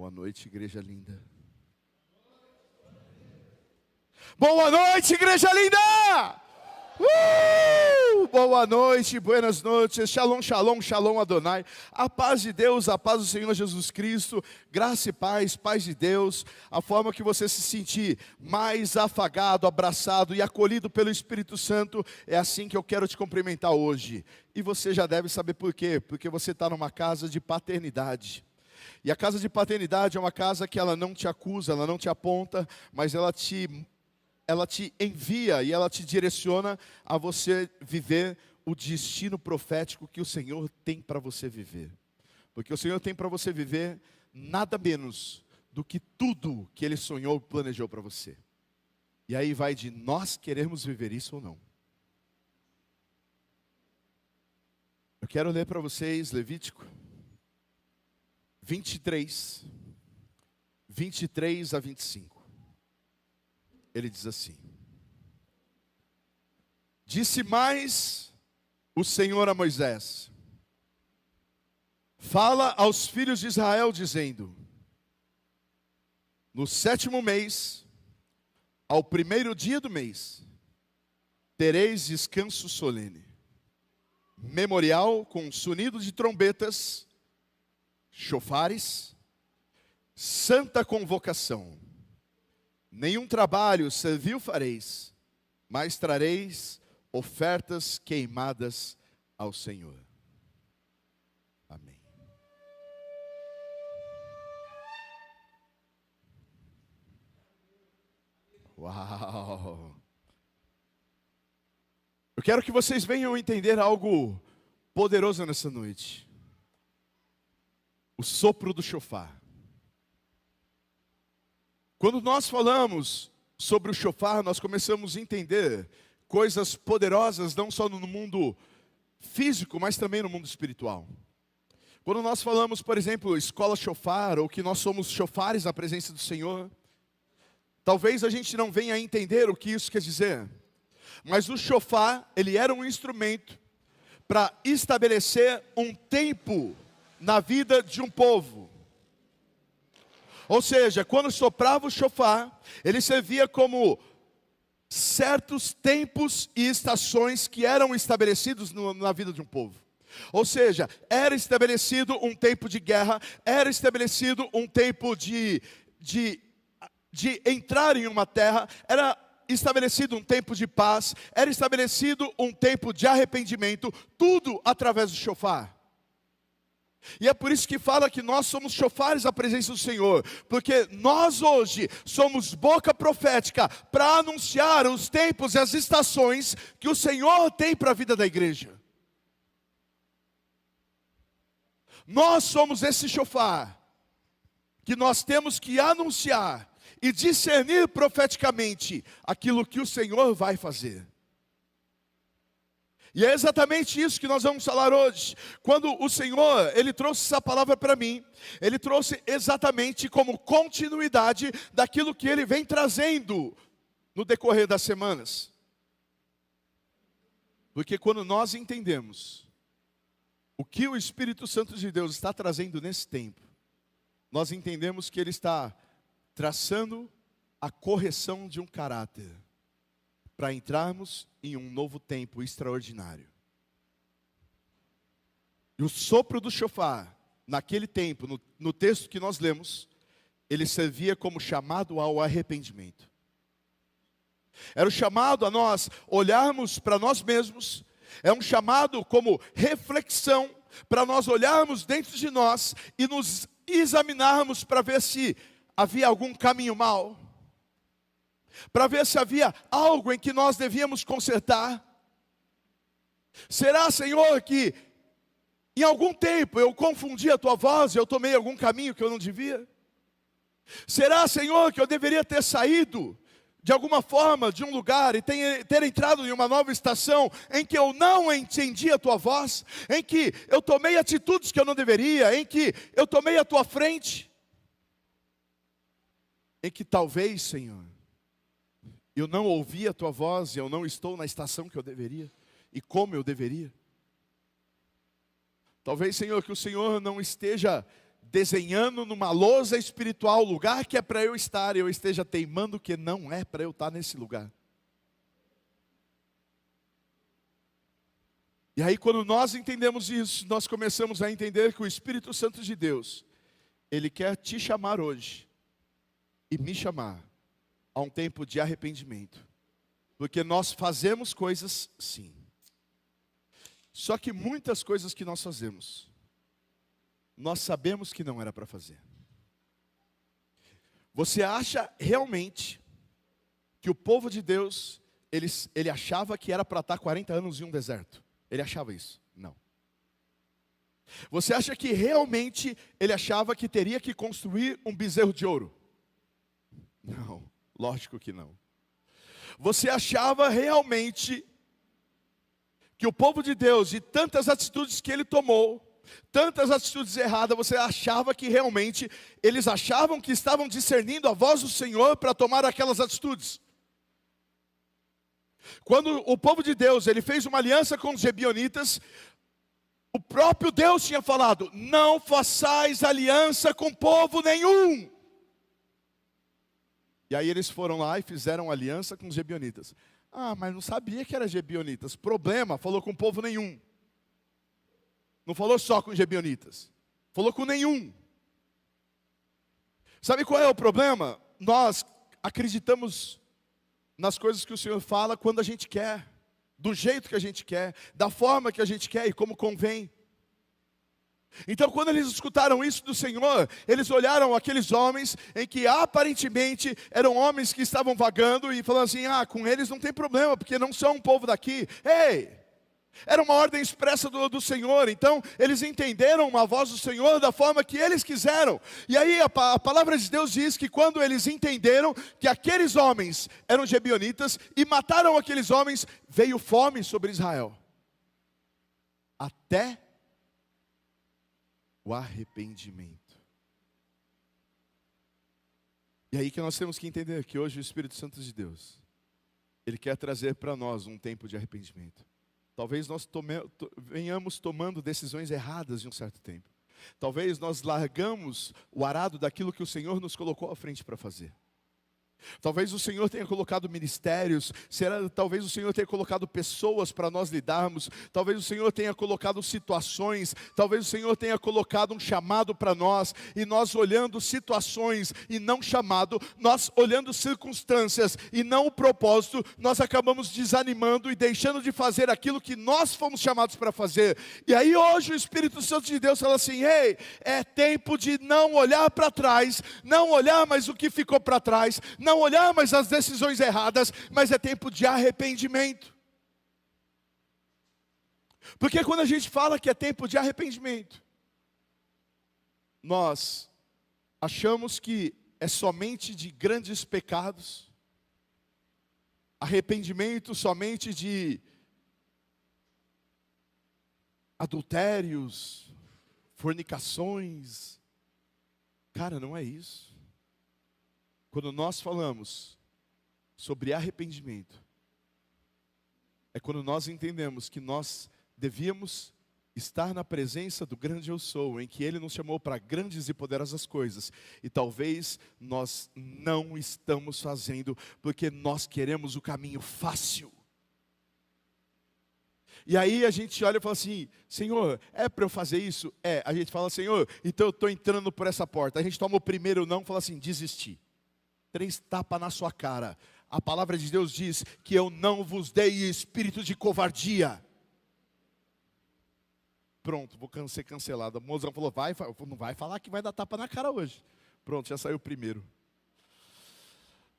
Boa noite, igreja linda. Boa noite, igreja linda! Boa noite, buenas noites, shalom, shalom, shalom Adonai. A paz de Deus, a paz do Senhor Jesus Cristo, graça e paz, paz de Deus. A forma que você se sentir mais afagado, abraçado e acolhido pelo Espírito Santo, é assim que eu quero te cumprimentar hoje. E você já deve saber por quê, porque você está numa casa de paternidade. E a casa de paternidade é uma casa que ela não te acusa, ela não te aponta, mas ela te envia e ela te direciona a você viver o destino profético que o Senhor tem para você viver. Porque o Senhor tem para você viver nada menos do que tudo que Ele sonhou e planejou para você. E aí vai de nós queremos viver isso ou não. Eu quero ler para vocês Levítico 23, 23 a 25. Ele diz assim: disse mais o Senhor a Moisés: fala aos filhos de Israel dizendo: no 7º mês, ao 1º dia do mês, tereis descanso solene, memorial com sonido de trombetas, chofares, santa convocação. Nenhum trabalho servil fareis, mas trareis ofertas queimadas ao Senhor. Amém. Uau! Eu quero que vocês venham entender algo poderoso nessa noite. O sopro do chofar. Quando nós falamos sobre o chofar, nós começamos a entender coisas poderosas, não só no mundo físico, mas também no mundo espiritual. Quando nós falamos, por exemplo, escola chofar, ou que nós somos chofares na presença do Senhor, talvez a gente não venha a entender o que isso quer dizer. Mas o chofar, ele era um instrumento para estabelecer um tempo na vida de um povo. Ou seja, quando soprava o chofar, ele servia como certos tempos e estações que eram estabelecidos na vida de um povo. Ou seja, era estabelecido um tempo de guerra, era estabelecido um tempo de entrar em uma terra, era estabelecido um tempo de paz, era estabelecido um tempo de arrependimento, tudo através do chofar. E é por isso que fala que nós somos chofares à presença do Senhor, porque nós hoje somos boca profética para anunciar os tempos e as estações que o Senhor tem para a vida da igreja. Nós somos esse chofar que nós temos que anunciar e discernir profeticamente aquilo que o Senhor vai fazer. E é exatamente isso que nós vamos falar hoje. Quando o Senhor, Ele trouxe essa palavra para mim, Ele trouxe exatamente como continuidade daquilo que Ele vem trazendo no decorrer das semanas. Porque quando nós entendemos o que o Espírito Santo de Deus está trazendo nesse tempo, nós entendemos que Ele está traçando a correção de um caráter, para entrarmos em um novo tempo extraordinário. E o sopro do chofar, naquele tempo, no texto que nós lemos, ele servia como chamado ao arrependimento. Era o chamado a nós olharmos para nós mesmos, é um chamado como reflexão, para nós olharmos dentro de nós e nos examinarmos para ver se havia algum caminho mau, para ver se havia algo em que nós devíamos consertar. Será, Senhor, que em algum tempo eu confundi a Tua voz e eu tomei algum caminho que eu não devia? Será, Senhor, que eu deveria ter saído de alguma forma de um lugar e ter entrado em uma nova estação em que eu não entendi a Tua voz, em que eu tomei atitudes que eu não deveria, em que eu tomei a Tua frente, em que talvez, Senhor, eu não ouvi a Tua voz e eu não estou na estação que eu deveria e como eu deveria. Talvez, Senhor, que o Senhor não esteja desenhando numa lousa espiritual o lugar que é para eu estar, e eu esteja teimando que não é para eu estar nesse lugar. E aí quando nós entendemos isso, nós começamos a entender que o Espírito Santo de Deus, Ele quer te chamar hoje, e me chamar, a um tempo de arrependimento. Porque nós fazemos coisas sim. Só que muitas coisas que nós fazemos, nós sabemos que não era para fazer. Você acha realmente que o povo de Deus, ele achava que era para estar 40 anos em um deserto? Ele achava isso? Não. Você acha que realmente ele achava que teria que construir um bezerro de ouro? Não, lógico que não. Você achava realmente que o povo de Deus, de tantas atitudes que ele tomou, tantas atitudes erradas, você achava que realmente eles achavam que estavam discernindo a voz do Senhor para tomar aquelas atitudes? Quando o povo de Deus, ele fez uma aliança com os Gebionitas, o próprio Deus tinha falado: não façais aliança com povo nenhum. E aí eles foram lá e fizeram aliança com os Gebionitas. Ah, mas não sabia que era Gebionitas. Problema, falou com povo nenhum. Não falou só com Gebionitas, falou com nenhum. Sabe qual é o problema? Nós acreditamos nas coisas que o Senhor fala quando a gente quer, do jeito que a gente quer, da forma que a gente quer e como convém. Então quando eles escutaram isso do Senhor, eles olharam aqueles homens em que aparentemente eram homens que estavam vagando e falando assim: ah, com eles não tem problema, porque não são um povo daqui. Ei! Era uma ordem expressa do Senhor. Então eles entenderam a voz do Senhor da forma que eles quiseram. E aí a palavra de Deus diz que quando eles entenderam que aqueles homens eram gebionitas e mataram aqueles homens, veio fome sobre Israel, até o arrependimento. E aí que nós temos que entender que hoje o Espírito Santo de Deus, Ele quer trazer para nós um tempo de arrependimento. Talvez nós venhamos tomando decisões erradas de um certo tempo. Talvez nós largamos o arado daquilo que o Senhor nos colocou à frente para fazer. Talvez o Senhor tenha colocado ministérios, talvez o Senhor tenha colocado pessoas para nós lidarmos, talvez o Senhor tenha colocado situações, talvez o Senhor tenha colocado um chamado para nós, e nós olhando situações e não chamado, nós olhando circunstâncias e não o propósito, nós acabamos desanimando e deixando de fazer aquilo que nós fomos chamados para fazer. E aí hoje o Espírito Santo de Deus fala assim: ei, é tempo de não olhar para trás, não olhar mais o que ficou para trás, não olhar mais as decisões erradas, mas é tempo de arrependimento. Porque quando a gente fala que é tempo de arrependimento, nós achamos que é somente de grandes pecados, arrependimento somente de adultérios, fornicações. Cara, não é isso. Quando nós falamos sobre arrependimento, é quando nós entendemos que nós devíamos estar na presença do grande eu sou, em que Ele nos chamou para grandes e poderosas coisas, e talvez nós não estamos fazendo, porque nós queremos o caminho fácil. E aí a gente olha e fala assim: Senhor, é para eu fazer isso? É. A gente fala: Senhor, então eu estou entrando por essa porta. A gente toma o primeiro não e fala assim: desisti. 3 tapas na sua cara. A palavra de Deus diz que eu não vos dei espírito de covardia. Pronto, vou ser cancelado. O mozão falou: não vai falar que vai dar tapa na cara hoje. Pronto, já saiu o primeiro.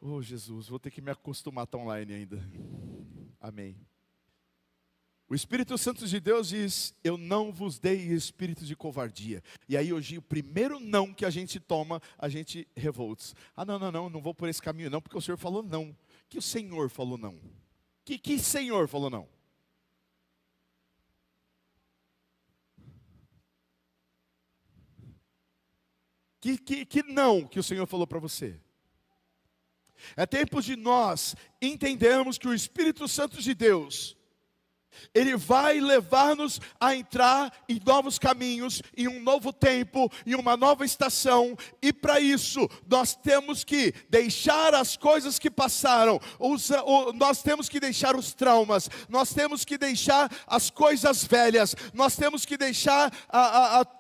Oh Jesus, vou ter que me acostumar a estar online ainda. Amém. O Espírito Santo de Deus diz: eu não vos dei espírito de covardia. E aí hoje o primeiro não que a gente toma, a gente revolta. Ah, não vou por esse caminho não, porque o Senhor falou não. Que o Senhor falou não? Que Senhor falou não? Que não que o Senhor falou para você? É tempo de nós entendermos que o Espírito Santo de Deus, Ele vai levar-nos a entrar em novos caminhos, em um novo tempo, em uma nova estação. E para isso, nós temos que deixar as coisas que passaram. Nós temos que deixar os traumas. Nós temos que deixar as coisas velhas. Nós temos que deixar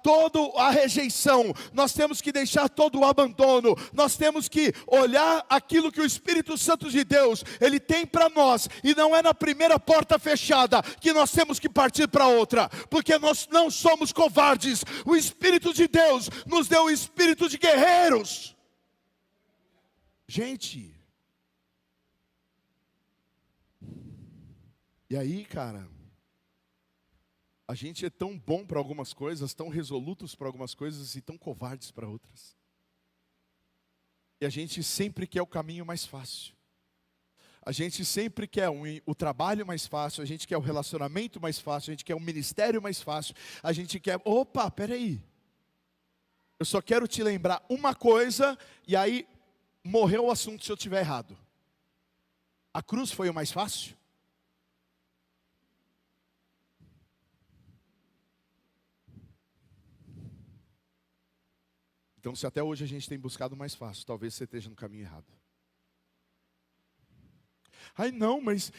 toda a rejeição. Nós temos que deixar todo o abandono. Nós temos que olhar aquilo que o Espírito Santo de Deus, Ele tem para nós. E não é na primeira porta fechada que nós temos que partir para outra, porque nós não somos covardes. O Espírito de Deus nos deu o espírito de guerreiros. Gente, e aí, cara, a gente é tão bom para algumas coisas, tão resolutos para algumas coisas e tão covardes para outras. E a gente sempre quer o caminho mais fácil. A gente sempre quer o trabalho mais fácil, a gente quer o relacionamento mais fácil, a gente quer o ministério mais fácil, a gente quer... Opa, peraí. Eu só quero te lembrar uma coisa, e aí morreu o assunto se eu estiver errado. A cruz foi o mais fácil? Então, se até hoje a gente tem buscado o mais fácil, talvez você esteja no caminho errado. Ai não, mas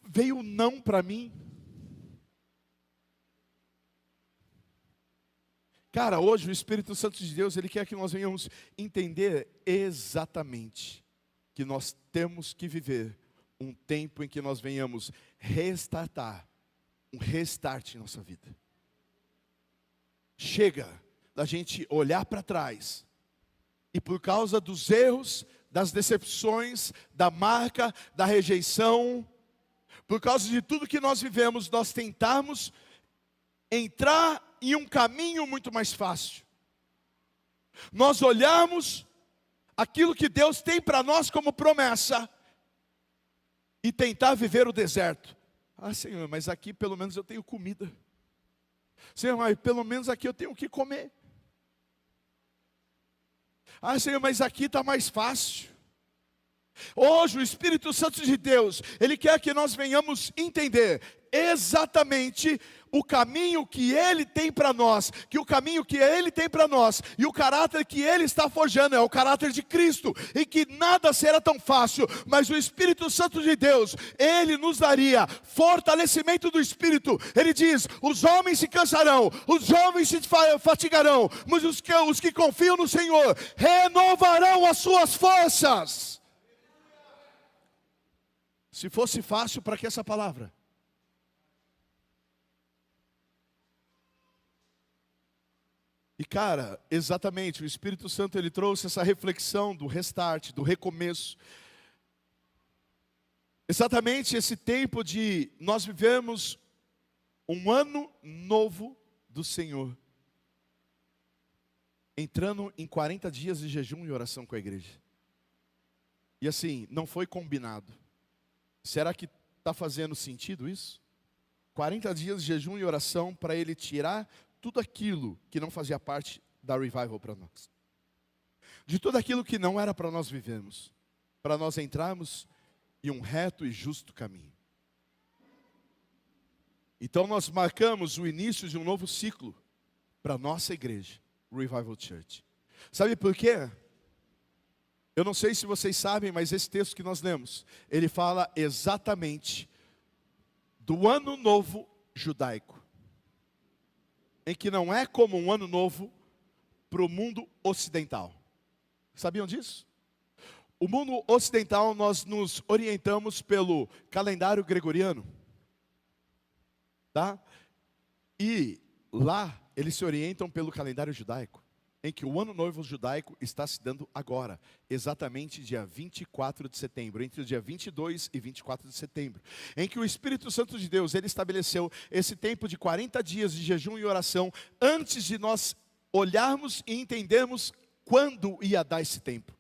veio não para mim. Cara, hoje o Espírito Santo de Deus, Ele quer que nós venhamos entender exatamente que nós temos que viver um tempo em que nós venhamos restartar, um restart em nossa vida. Chega da gente olhar para trás e por causa dos erros, das decepções, da marca, da rejeição, por causa de tudo que nós vivemos, nós tentarmos entrar em um caminho muito mais fácil. Nós olharmos aquilo que Deus tem para nós como promessa e tentar viver o deserto. Ah, Senhor, mas aqui pelo menos eu tenho comida. Senhor, mas pelo menos aqui eu tenho o que comer. Ah, Senhor, mas aqui está mais fácil. Hoje o Espírito Santo de Deus, Ele quer que nós venhamos entender exatamente o caminho que Ele tem para nós, que o caminho que Ele tem para nós, e o caráter que Ele está forjando, é o caráter de Cristo, e que nada será tão fácil, mas o Espírito Santo de Deus, Ele nos daria fortalecimento do Espírito. Ele diz, os homens se cansarão, os jovens se fatigarão, mas os que confiam no Senhor, renovarão as suas forças. Se fosse fácil, para que essa palavra? E cara, exatamente, o Espírito Santo ele trouxe essa reflexão do restart, do recomeço. Exatamente esse tempo de nós vivemos um ano novo do Senhor. Entrando em 40 dias de jejum e oração com a igreja. E assim, não foi combinado. Será que está fazendo sentido isso? 40 dias de jejum e oração para Ele tirar tudo aquilo que não fazia parte da revival para nós. De tudo aquilo que não era para nós vivermos. Para nós entrarmos em um reto e justo caminho. Então nós marcamos o início de um novo ciclo para a nossa igreja, Revival Church. Sabe por quê? Eu não sei se vocês sabem, mas esse texto que nós lemos, ele fala exatamente do ano novo judaico. Em que não é como um ano novo para o mundo ocidental. Sabiam disso? O mundo ocidental, nós nos orientamos pelo calendário gregoriano. Tá? E lá, eles se orientam pelo calendário judaico. Em que o ano novo judaico está se dando agora, exatamente dia 24 de setembro, entre o dia 22 e 24 de setembro, em que o Espírito Santo de Deus, Ele estabeleceu esse tempo de 40 dias de jejum e oração, antes de nós olharmos e entendermos quando ia dar esse tempo.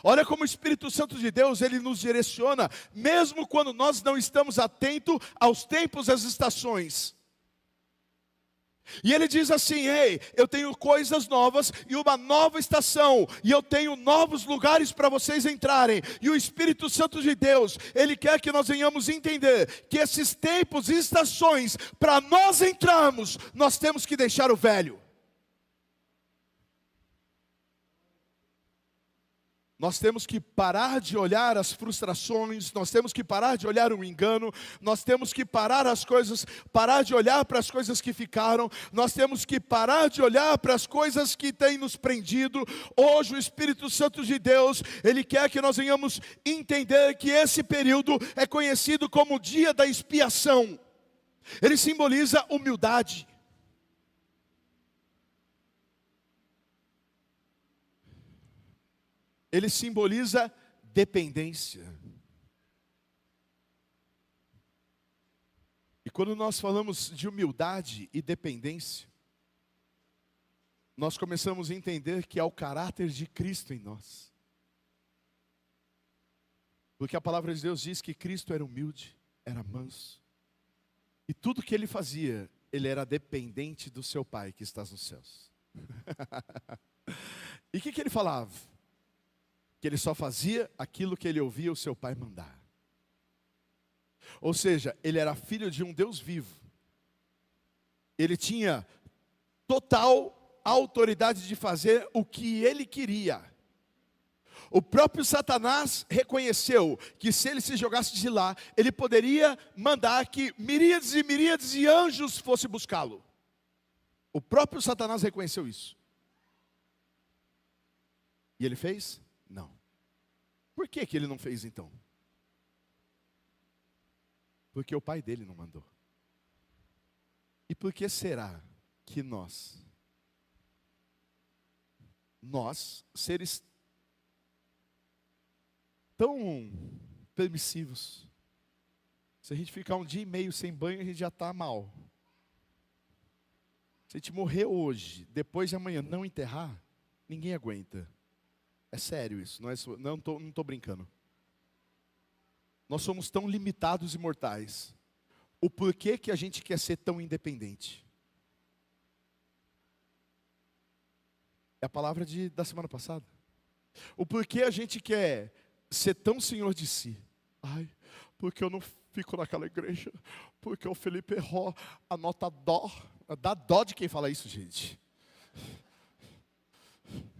Olha como o Espírito Santo de Deus, Ele nos direciona, mesmo quando nós não estamos atentos aos tempos e às estações. E ele diz assim: ei, eu tenho coisas novas e uma nova estação, e eu tenho novos lugares para vocês entrarem. E o Espírito Santo de Deus, ele quer que nós venhamos entender que esses tempos e estações, para nós entrarmos, nós temos que deixar o velho. Nós temos que parar de olhar as frustrações, nós temos que parar de olhar o engano, nós temos que parar de olhar para as coisas que ficaram, nós temos que parar de olhar para as coisas que têm nos prendido. Hoje o Espírito Santo de Deus, ele quer que nós venhamos entender que esse período é conhecido como o dia da expiação. Ele simboliza humildade. Ele simboliza dependência. E quando nós falamos de humildade e dependência, nós começamos a entender que há o caráter de Cristo em nós. Porque a palavra de Deus diz que Cristo era humilde, era manso. E tudo que ele fazia, ele era dependente do seu Pai que está nos céus. E o que ele falava? Que ele só fazia aquilo que ele ouvia o seu pai mandar. Ou seja, ele era filho de um Deus vivo. Ele tinha total autoridade de fazer o que ele queria. O próprio Satanás reconheceu que se ele se jogasse de lá, ele poderia mandar que miríades e miríades de anjos fossem buscá-lo. O próprio Satanás reconheceu isso. E ele fez? Não. Por que ele não fez então? Porque o pai dele não mandou. E por que será que nós, seres tão permissivos, se a gente ficar um dia e meio sem banho, a gente já está mal. Se a gente morrer hoje, depois de amanhã não enterrar, ninguém aguenta. É sério isso, não estou brincando. Nós somos tão limitados e mortais. O porquê que a gente quer ser tão independente? É a palavra da semana passada. O porquê a gente quer ser tão senhor de si? Ai, porque eu não fico naquela igreja, porque o Felipe errou a nota dó. Dá dó de quem fala isso, gente.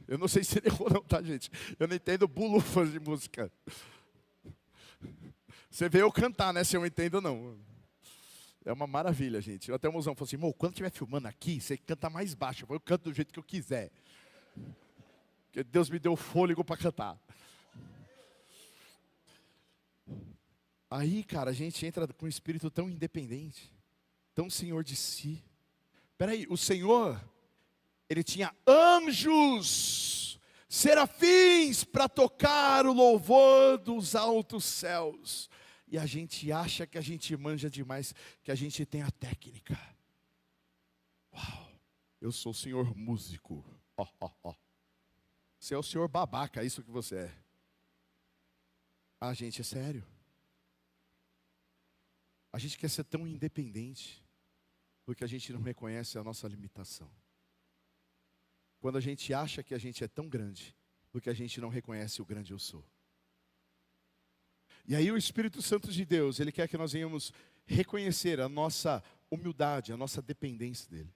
Eu não sei se ele errou não, tá, gente? Eu não entendo bulufas de música. Você vê eu cantar, né? Se eu entendo ou não. É uma maravilha, gente. Até o mozão falou assim: quando estiver filmando aqui, você canta mais baixo. Eu canto do jeito que eu quiser. Porque Deus me deu fôlego para cantar. Aí, cara, a gente entra com um espírito tão independente, tão senhor de si. Peraí, o Senhor, ele tinha anjos, serafins, para tocar o louvor dos altos céus. E a gente acha que a gente manja demais, que a gente tem a técnica. Uau, eu sou o senhor músico. Você é o senhor babaca, é isso que você é. Ah, gente, é sério. A gente quer ser tão independente, porque a gente não reconhece a nossa limitação. Quando a gente acha que a gente é tão grande, porque a gente não reconhece o grande eu sou. E aí o Espírito Santo de Deus, ele quer que nós venhamos reconhecer a nossa humildade, a nossa dependência dele.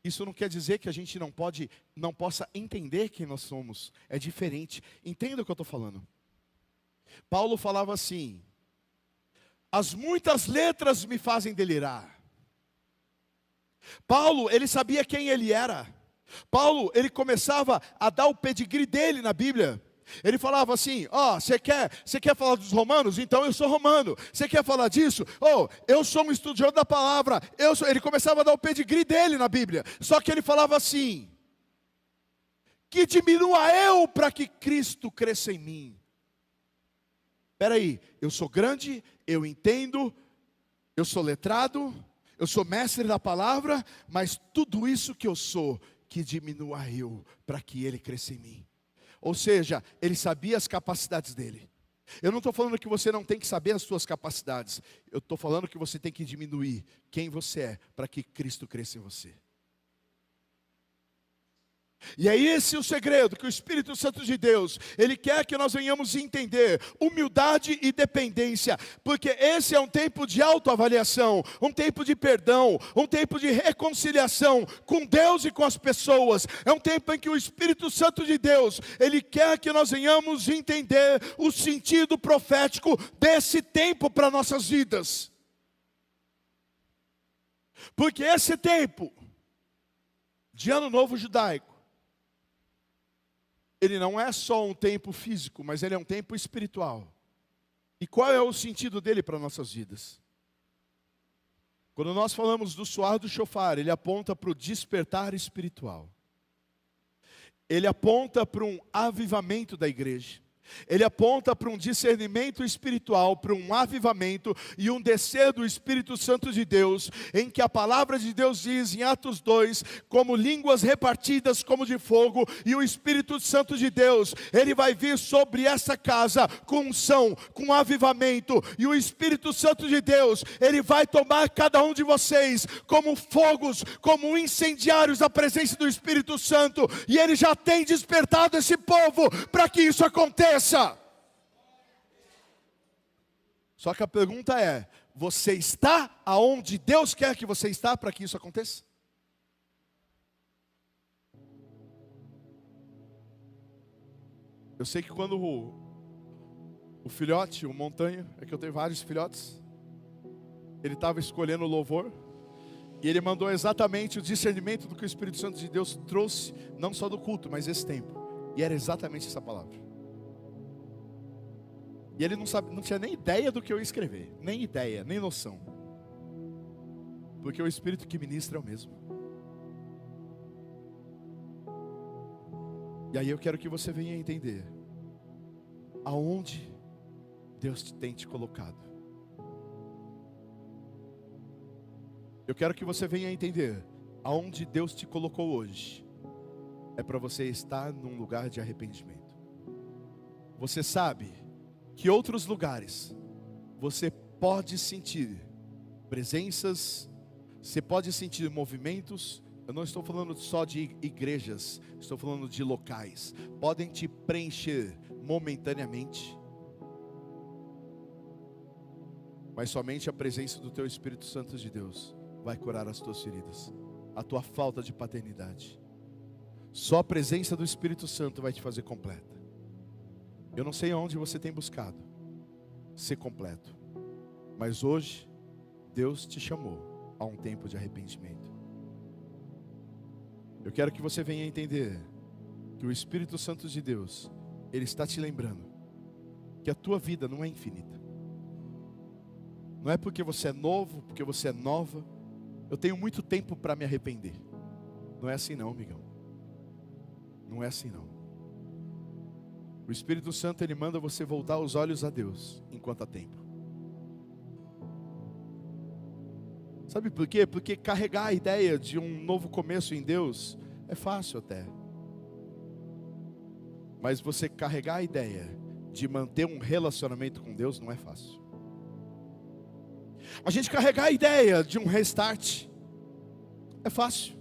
Isso não quer dizer que a gente não possa entender quem nós somos. É diferente. Entenda o que eu estou falando. Paulo falava assim: as muitas letras me fazem delirar. Paulo, ele sabia quem ele era. Paulo, ele começava a dar o pedigree dele na Bíblia. Ele falava assim: você quer falar dos romanos? Então eu sou romano. Você quer falar disso? Eu sou um estudioso da palavra. Ele começava a dar o pedigree dele na Bíblia. Só que ele falava assim: que diminua eu para que Cristo cresça em mim. Espera aí, eu sou grande, eu entendo, eu sou letrado, eu sou mestre da palavra, mas tudo isso que eu sou, que diminua eu para que Ele cresça em mim. Ou seja, ele sabia as capacidades dele. Eu não estou falando que você não tem que saber as suas capacidades. Eu estou falando que você tem que diminuir quem você é, para que Cristo cresça em você. E é esse o segredo que o Espírito Santo de Deus, Ele quer que nós venhamos entender, humildade e dependência, porque esse é um tempo de autoavaliação, um tempo de perdão, um tempo de reconciliação com Deus e com as pessoas, é um tempo em que o Espírito Santo de Deus, Ele quer que nós venhamos entender o sentido profético desse tempo para nossas vidas, porque esse tempo de Ano Novo Judaico, ele não é só um tempo físico, mas ele é um tempo espiritual. E qual é o sentido dele para nossas vidas? Quando nós falamos do soar do shofar, ele aponta para o despertar espiritual. Ele aponta para um avivamento da igreja. Ele aponta para um discernimento espiritual, para um avivamento e um descer do Espírito Santo de Deus, em que a palavra de Deus diz em Atos 2, como línguas repartidas como de fogo, e o Espírito Santo de Deus, ele vai vir sobre essa casa com unção, com avivamento, e o Espírito Santo de Deus, ele vai tomar cada um de vocês como fogos, como incendiários da presença do Espírito Santo, e ele já tem despertado esse povo para que isso aconteça. Só que a pergunta é: você está aonde Deus quer que você está para que isso aconteça? Eu sei que quando o filhote, o Montanha, é que eu tenho vários filhotes, ele estava escolhendo o louvor, e ele mandou exatamente o discernimento do que o Espírito Santo de Deus trouxe, não só do culto, mas esse tempo, e era exatamente essa palavra. E ele não tinha nem ideia do que eu ia escrever. Nem ideia, nem noção. Porque o Espírito que ministra é o mesmo. E aí eu quero que você venha entender aonde Deus tem te colocado. Eu quero que você venha entender aonde Deus te colocou hoje. É para você estar num lugar de arrependimento. Você sabe que outros lugares você pode sentir presenças, você pode sentir movimentos. Eu não estou falando só de igrejas, estou falando de locais. Podem te preencher momentaneamente, mas somente a presença do teu Espírito Santo de Deus vai curar as tuas feridas, a tua falta de paternidade. Só a presença do Espírito Santo vai te fazer completa. Eu não sei onde você tem buscado ser completo, mas hoje Deus te chamou a um tempo de arrependimento. Eu quero que você venha entender que o Espírito Santo de Deus, ele está te lembrando que a tua vida não é infinita. Não é porque você é novo, porque você é nova, eu tenho muito tempo para me arrepender. Não é assim não, amigão. Não é assim não. O Espírito Santo, ele manda você voltar os olhos a Deus enquanto há tempo. Sabe por quê? Porque carregar a ideia de um novo começo em Deus é fácil até. Mas você carregar a ideia de manter um relacionamento com Deus não é fácil. A gente carregar a ideia de um restart é fácil.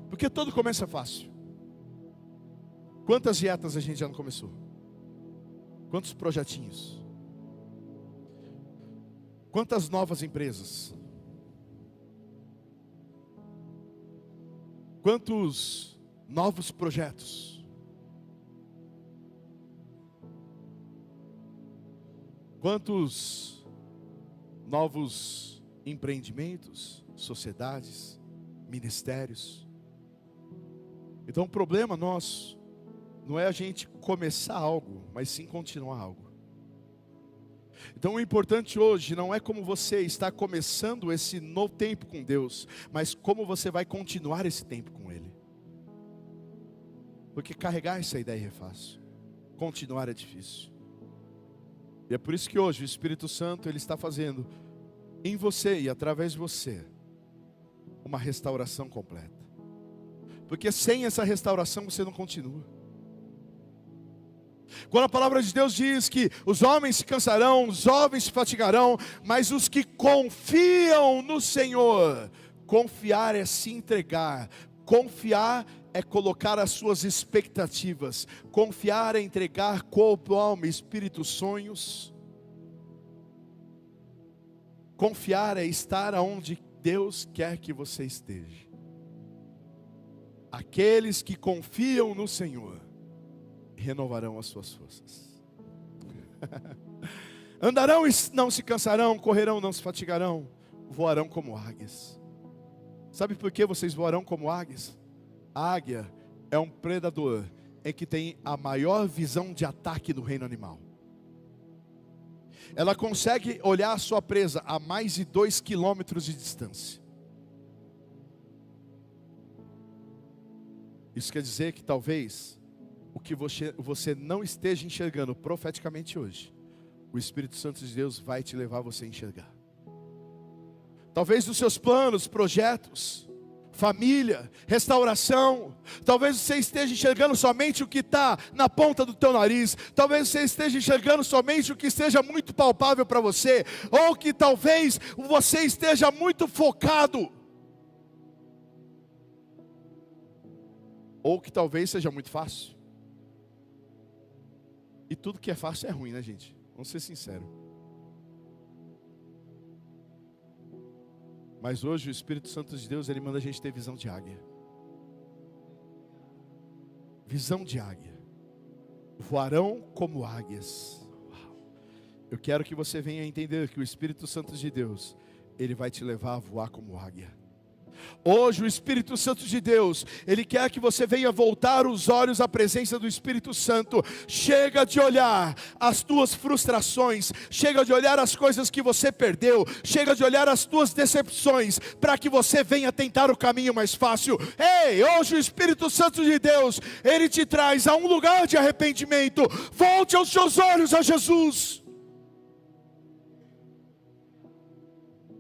Porque todo começo é fácil. Quantas dietas a gente já não começou? Quantos projetinhos? Quantas novas empresas? Quantos novos projetos? Quantos novos empreendimentos, sociedades, ministérios? Então o problema nosso não é a gente começar algo, mas sim continuar algo. Então o importante hoje não é como você está começando esse novo tempo com Deus, mas como você vai continuar esse tempo com Ele. Porque carregar essa ideia é fácil, continuar é difícil. E é por isso que hoje o Espírito Santo, ele está fazendo em você e através de você uma restauração completa. Porque sem essa restauração você não continua. Quando a palavra de Deus diz que os homens se cansarão, os jovens se fatigarão, mas os que confiam no Senhor, confiar é se entregar, confiar é colocar as suas expectativas, confiar é entregar corpo, alma, espírito, sonhos. Confiar é estar onde Deus quer que você esteja. Aqueles que confiam no Senhor renovarão as suas forças. Andarão e não se cansarão, correrão e não se fatigarão, voarão como águias. Sabe por que vocês voarão como águias? A águia é um predador em que tem a maior visão de ataque no reino animal. Ela consegue olhar a sua presa a mais de 2 quilômetros de distância. Isso quer dizer que talvez o que você não esteja enxergando profeticamente hoje, o Espírito Santo de Deus vai te levar você a enxergar. Talvez os seus planos, projetos, família, restauração, talvez você esteja enxergando somente o que está na ponta do teu nariz, talvez você esteja enxergando somente o que esteja muito palpável para você, ou que talvez você esteja muito focado, ou que talvez seja muito fácil. E tudo que é fácil é ruim, né, gente? Vamos ser sinceros. Mas hoje o Espírito Santo de Deus, ele manda a gente ter visão de águia. Visão de águia. Voarão como águias. Uau. Eu quero que você venha entender que o Espírito Santo de Deus, ele vai te levar a voar como águia. Hoje o Espírito Santo de Deus, ele quer que você venha voltar os olhos à presença do Espírito Santo. Chega de olhar as tuas frustrações, chega de olhar as coisas que você perdeu, chega de olhar as tuas decepções, para que você venha tentar o caminho mais fácil. Ei, hoje o Espírito Santo de Deus, ele te traz a um lugar de arrependimento. Volte os seus olhos a Jesus.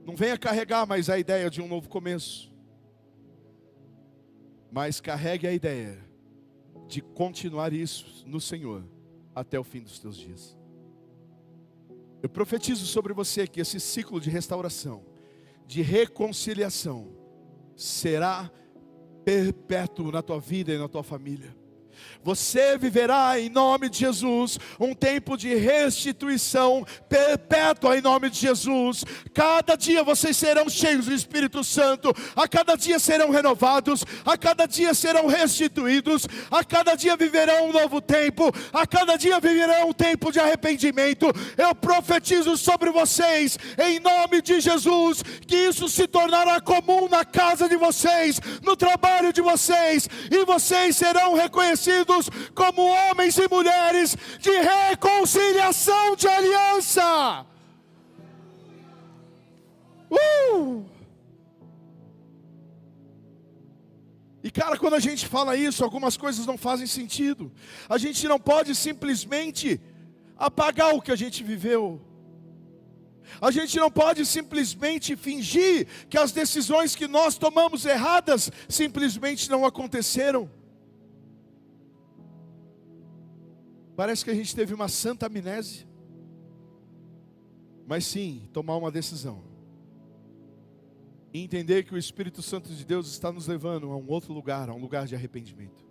Não venha carregar mais a ideia de um novo começo, mas carregue a ideia de continuar isso no Senhor até o fim dos teus dias. Eu profetizo sobre você que esse ciclo de restauração, de reconciliação, será perpétuo na tua vida e na tua família. Você viverá em nome de Jesus um tempo de restituição perpétua em nome de Jesus. Cada dia vocês serão cheios do Espírito Santo, a cada dia serão renovados, a cada dia serão restituídos, a cada dia viverão um novo tempo, a cada dia viverão um tempo de arrependimento. Eu profetizo sobre vocês em nome de Jesus que isso se tornará comum na casa de vocês, no trabalho de vocês, e vocês serão reconhecidos como homens e mulheres de reconciliação, de aliança. E cara, quando a gente fala isso, algumas coisas não fazem sentido. A gente não pode simplesmente apagar o que a gente viveu. A gente não pode simplesmente fingir que as decisões que nós tomamos erradas simplesmente não aconteceram. Parece que a gente teve uma santa amnésia. Mas sim, tomar uma decisão e entender que o Espírito Santo de Deus está nos levando a um outro lugar, a um lugar de arrependimento.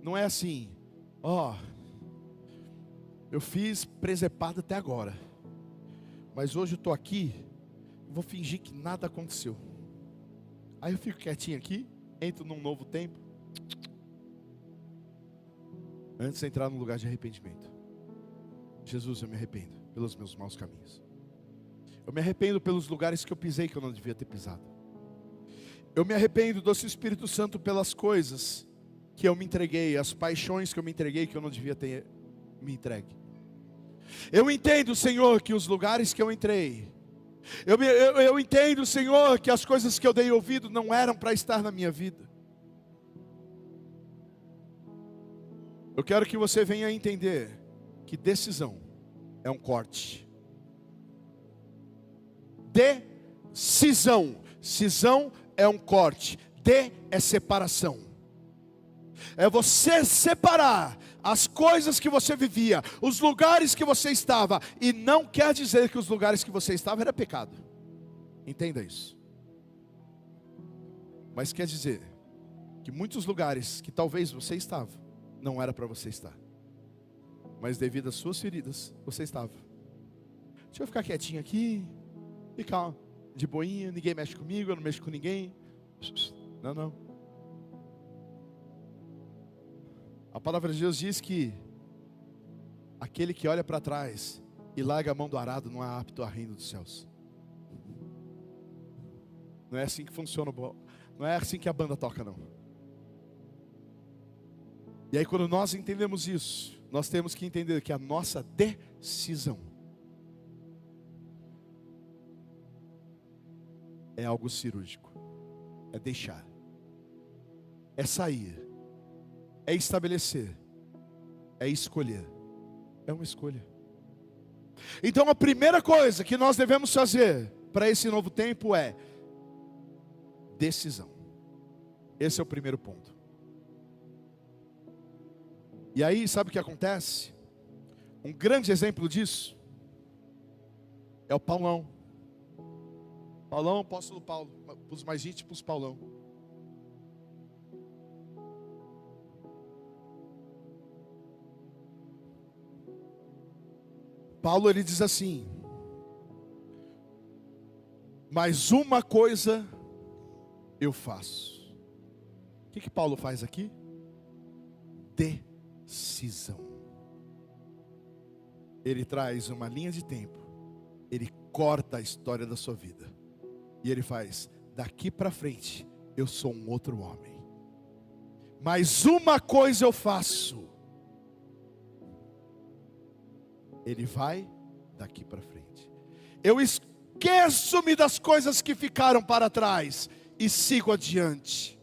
Não é assim, eu fiz presepada até agora, mas hoje eu estou aqui, vou fingir que nada aconteceu. Aí eu fico quietinho aqui, entro num novo tempo, antes de entrar num lugar de arrependimento. Jesus, eu me arrependo pelos meus maus caminhos. Eu me arrependo pelos lugares que eu pisei que eu não devia ter pisado. Eu me arrependo, doce Espírito Santo, pelas coisas que eu me entreguei, as paixões que eu me entreguei que eu não devia ter me entregue. Eu entendo, Senhor, que os lugares que eu entrei, eu entendo, Senhor, que as coisas que eu dei ouvido não eram para estar na minha vida. Eu quero que você venha entender que decisão é um corte. Decisão. Cisão é um corte. De é separação. É você separar as coisas que você vivia, os lugares que você estava. E não quer dizer que os lugares que você estava era pecado. Entenda isso. Mas quer dizer que muitos lugares que talvez você estava, não era para você estar. Mas devido às suas feridas, você estava. Deixa eu ficar quietinho aqui, ficar de boinha, ninguém mexe comigo, eu não mexo com ninguém. Não, não. A palavra de Deus diz que aquele que olha para trás e larga a mão do arado não é apto ao reino dos céus. Não é assim que funciona, não é assim que a banda toca, não. E aí quando nós entendemos isso, nós temos que entender que a nossa decisão é algo cirúrgico. É deixar, é sair, é estabelecer, é escolher. É uma escolha. Então a primeira coisa que nós devemos fazer para esse novo tempo é decisão. Esse é o primeiro ponto. E aí, sabe o que acontece? Um grande exemplo disso é o Paulão. Paulão, apóstolo Paulo, para os mais íntimos, Paulão. Paulo, ele diz assim: mas uma coisa eu faço. O que Paulo faz aqui? Decisão. Ele traz uma linha de tempo, ele corta a história da sua vida, e ele faz: daqui para frente eu sou um outro homem. Mas uma coisa eu faço. Ele vai daqui para frente. Eu esqueço-me das coisas que ficaram para trás e sigo adiante.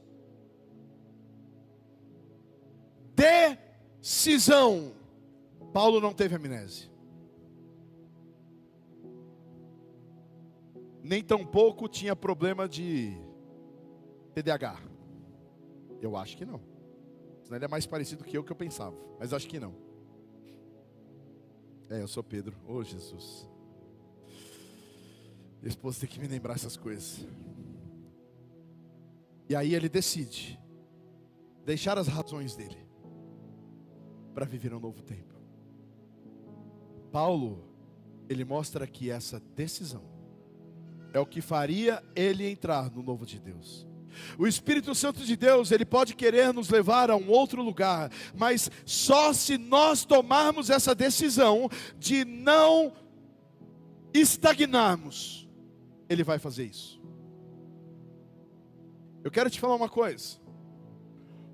Decisão. Paulo não teve amnésia. Nem tampouco tinha problema de TDAH. Eu acho que não. Senão ele é mais parecido que eu pensava. Mas acho que não. Eu sou Pedro. Oh, Jesus. Minha esposa tem que me lembrar essas coisas. E aí ele decide deixar as razões dele para viver um novo tempo. Paulo, ele mostra que essa decisão é o que faria ele entrar no novo de Deus. O Espírito Santo de Deus, ele pode querer nos levar a um outro lugar, mas só se nós tomarmos essa decisão de não estagnarmos, ele vai fazer isso. Eu quero te falar uma coisa: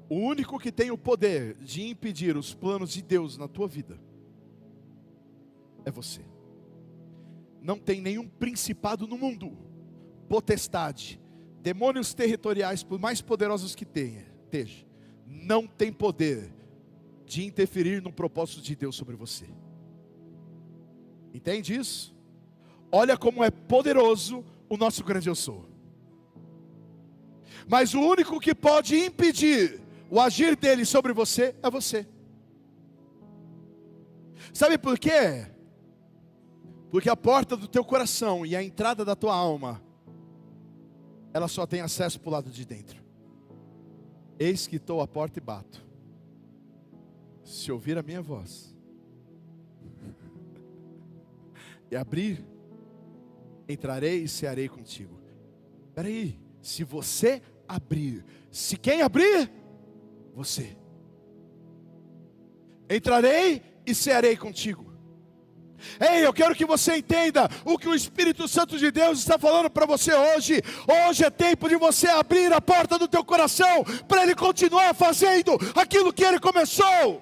o único que tem o poder de impedir os planos de Deus na tua vida é você. Não tem nenhum principado no mundo, potestade, demônios territoriais, por mais poderosos que esteja, não tem poder de interferir no propósito de Deus sobre você. Entende isso? Olha como é poderoso o nosso grande eu sou. Mas o único que pode impedir o agir dele sobre você é você. Sabe por quê? Porque a porta do teu coração e a entrada da tua alma, ela só tem acesso para o lado de dentro. Eis que estou à porta e bato. Se ouvir a minha voz e abrir, entrarei e cearei contigo. Espera aí, se você abrir, se quem abrir? Você. Entrarei e cearei contigo. Ei, eu quero que você entenda o que o Espírito Santo de Deus está falando para você hoje. Hoje é tempo de você abrir a porta do teu coração para Ele continuar fazendo aquilo que Ele começou.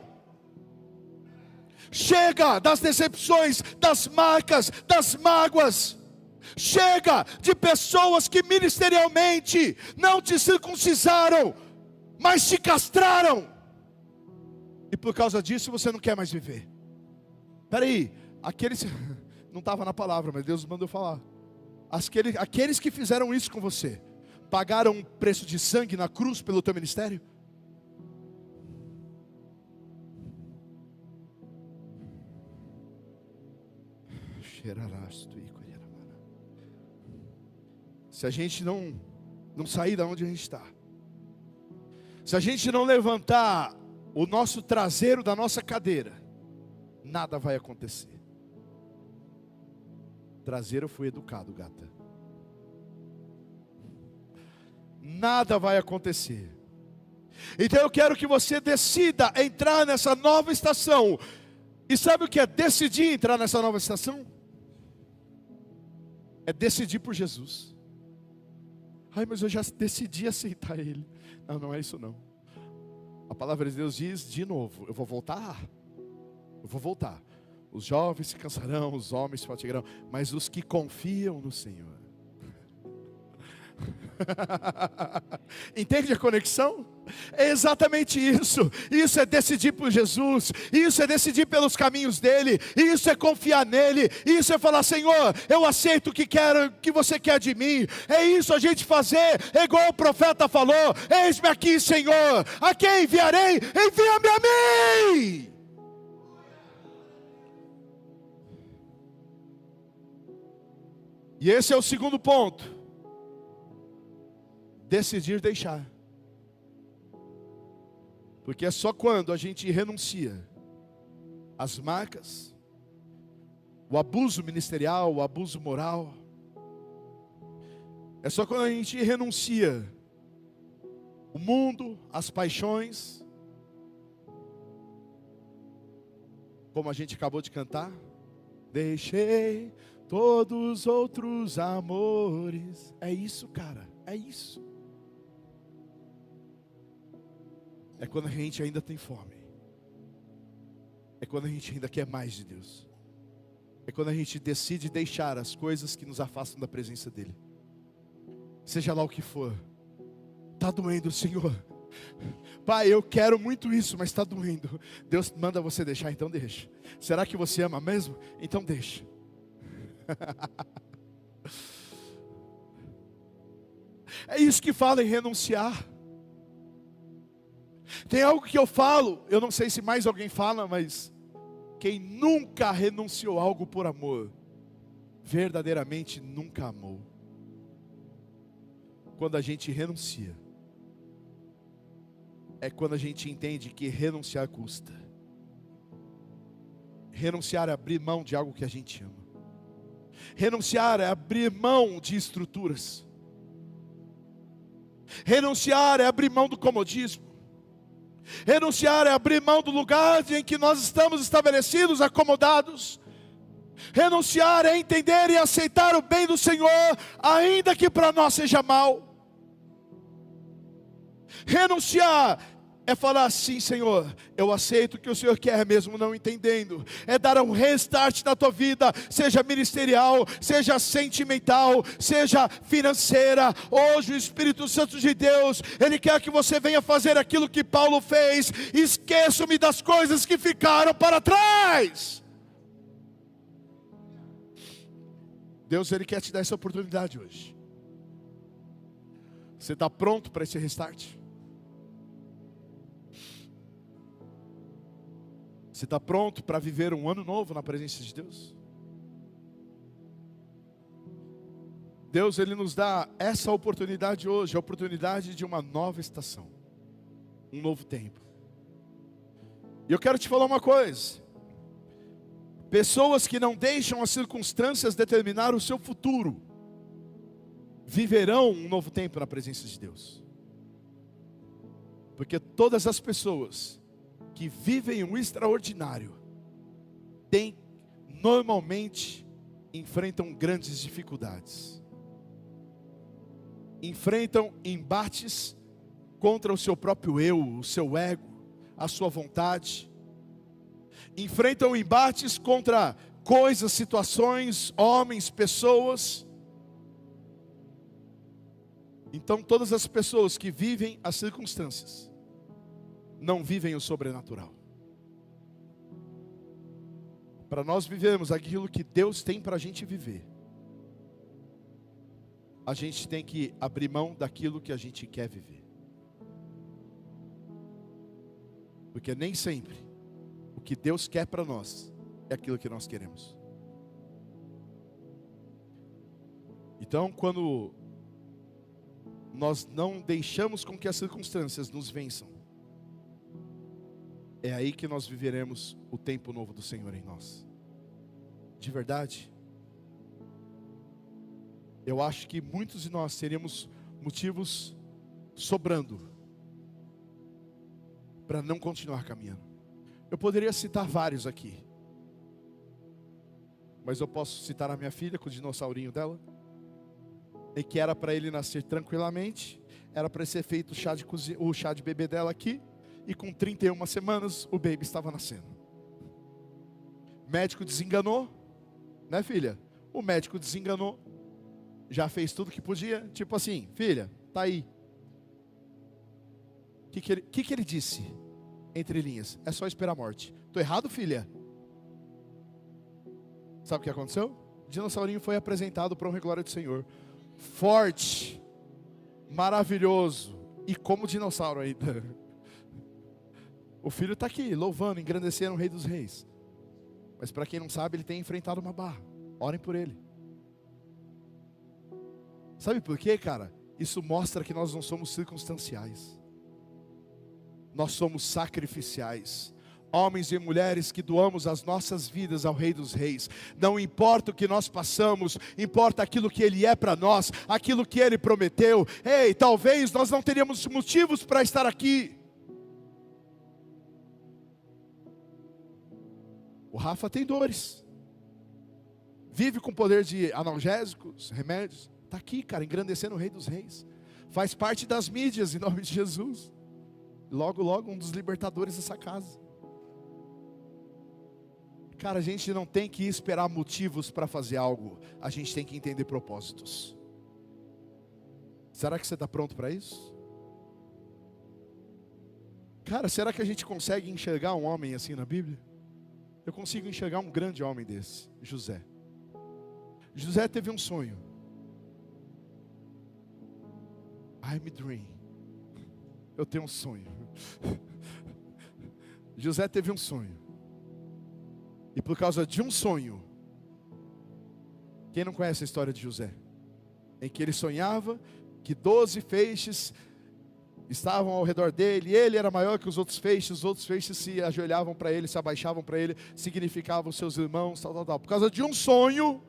Chega das decepções, das marcas, das mágoas. Chega de pessoas que ministerialmente não te circuncisaram, mas te castraram. E por causa disso você não quer mais viver. Espera aí, aqueles, não estava na palavra, mas Deus mandou falar. Aqueles que fizeram isso com você, pagaram um preço de sangue na cruz pelo teu ministério? Se a gente não sair da onde a gente está, se a gente não levantar o nosso traseiro da nossa cadeira, nada vai acontecer. Traseiro, eu fui educado, gata. Nada vai acontecer. Então eu quero que você decida entrar nessa nova estação. E sabe o que é decidir entrar nessa nova estação? É decidir por Jesus. Ai, mas eu já decidi aceitar Ele. Não, não é isso não. A palavra de Deus diz de novo, eu vou voltar. Eu vou voltar. Os jovens se cansarão, os homens se fatigarão, mas os que confiam no Senhor. Entende a conexão? É exatamente isso. Isso é decidir por Jesus. Isso é decidir pelos caminhos dele. Isso é confiar nele. Isso é falar: Senhor, eu aceito o que você quer de mim. É isso a gente fazer. É igual o profeta falou: eis-me aqui, Senhor. A quem enviarei? Envia-me a mim. E esse é o segundo ponto. Decidir deixar. Porque é só quando a gente renuncia às marcas, o abuso ministerial, o abuso moral. É só quando a gente renuncia o mundo, as paixões, como a gente acabou de cantar. Deixei todos os outros amores. É isso, cara, é isso. É quando a gente ainda tem fome. É quando a gente ainda quer mais de Deus. É quando a gente decide deixar as coisas que nos afastam da presença dEle. Seja lá o que for. Está doendo, Senhor. Pai, eu quero muito isso, mas está doendo. Deus manda você deixar, então deixa. Será que você ama mesmo? Então deixa. É isso que fala em renunciar. Tem algo que eu falo, eu não sei se mais alguém fala, mas quem nunca renunciou a algo por amor, verdadeiramente nunca amou. Quando a gente renuncia, é quando a gente entende que renunciar custa. Renunciar é abrir mão de algo que a gente ama. Renunciar é abrir mão de estruturas. Renunciar é abrir mão do comodismo. Renunciar é abrir mão do lugar em que nós estamos estabelecidos, acomodados. Renunciar é entender e aceitar o bem do Senhor, ainda que para nós seja mal. Renunciar é falar assim: Senhor, eu aceito o que o Senhor quer, mesmo não entendendo. É dar um restart na tua vida, seja ministerial, seja sentimental, seja financeira. Hoje o Espírito Santo de Deus, Ele quer que você venha fazer aquilo que Paulo fez: esqueço-me das coisas que ficaram para trás. Deus, Ele quer te dar essa oportunidade hoje. Você está pronto para esse restart? Você está pronto para viver um ano novo na presença de Deus? Deus, Ele nos dá essa oportunidade hoje, a oportunidade de uma nova estação, um novo tempo. E eu quero te falar uma coisa: pessoas que não deixam as circunstâncias determinar o seu futuro, viverão um novo tempo na presença de Deus. Porque todas as pessoas que vivem o extraordinário normalmente enfrentam grandes dificuldades, enfrentam embates contra o seu próprio eu, o seu ego, a sua vontade, enfrentam embates contra coisas, situações, homens, pessoas. Então todas as pessoas que vivem as circunstâncias não vivem o sobrenatural. Para nós vivermos aquilo que Deus tem para a gente viver, a gente tem que abrir mão daquilo que a gente quer viver. Porque nem sempre o que Deus quer para nós é aquilo que nós queremos. Então, quando nós não deixamos com que as circunstâncias nos vençam, é aí que nós viveremos o tempo novo do Senhor em nós. De verdade, eu acho que muitos de nós teríamos motivos sobrando para não continuar caminhando. Eu poderia citar vários aqui, mas eu posso citar a minha filha com o dinossaurinho dela, e que era para ele nascer tranquilamente, era para ser feito o chá de bebê dela aqui, e com 31 semanas o baby estava nascendo. O médico desenganou, né, filha? O médico desenganou, já fez tudo que podia, tipo assim, filha, tá aí. O que ele disse? Entre linhas, é só esperar a morte. Estou errado, filha? Sabe o que aconteceu? O dinossaurinho foi apresentado para a glória do Senhor, forte, maravilhoso, e como dinossauro ainda. O filho está aqui, louvando, engrandecendo o Rei dos Reis. Mas para quem não sabe, ele tem enfrentado uma barra. Orem por ele. Sabe por quê, cara? Isso mostra que nós não somos circunstanciais. Nós somos sacrificiais. Homens e mulheres que doamos as nossas vidas ao Rei dos Reis. Não importa o que nós passamos, importa aquilo que Ele é para nós, aquilo que Ele prometeu. Ei, talvez nós não teríamos motivos para estar aqui. O Rafa tem dores, vive com poder de analgésicos, remédios. Está aqui, cara, engrandecendo o Rei dos Reis. Faz parte das mídias, em nome de Jesus. Logo, logo, um dos libertadores dessa casa. Cara, a gente não tem que esperar motivos para fazer algo. A gente tem que entender propósitos. Será que você está pronto para isso? Cara, será que a gente consegue enxergar um homem assim na Bíblia? Eu consigo enxergar um grande homem desse, José. José teve um sonho. I have a dream. Eu tenho um sonho. José teve um sonho. E por causa de um sonho, quem não conhece a história de José? Em que ele sonhava que 12 feixes estavam ao redor dele, e ele era maior que os outros feixes se ajoelhavam para ele, se abaixavam para ele, significavam seus irmãos, tal. Por causa de um sonho,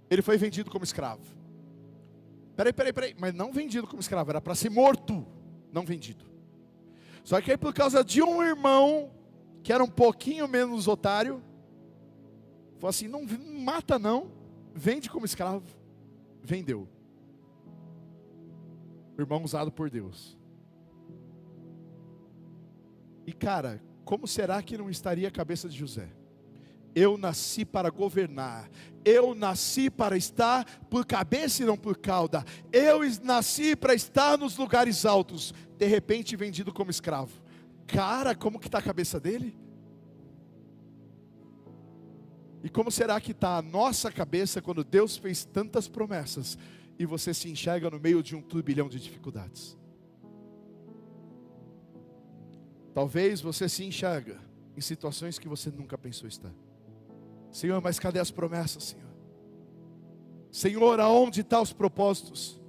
ele foi vendido como escravo. Peraí, mas não vendido como escravo, era para ser morto, não vendido. Só que aí por causa de um irmão, que era um pouquinho menos otário, falou assim, não mata não, vende como escravo, vendeu. Irmão usado por Deus. E cara, como será que não estaria a cabeça de José? Eu nasci para governar. Eu nasci para estar por cabeça e não por cauda. Eu nasci para estar nos lugares altos. De repente vendido como escravo. Cara, como que está a cabeça dele? E como será que está a nossa cabeça quando Deus fez tantas promessas e você se enxerga no meio de um turbilhão de dificuldades? Talvez você se enxerga em situações que você nunca pensou estar. Senhor, mas cadê as promessas, Senhor? Senhor, aonde estão os propósitos?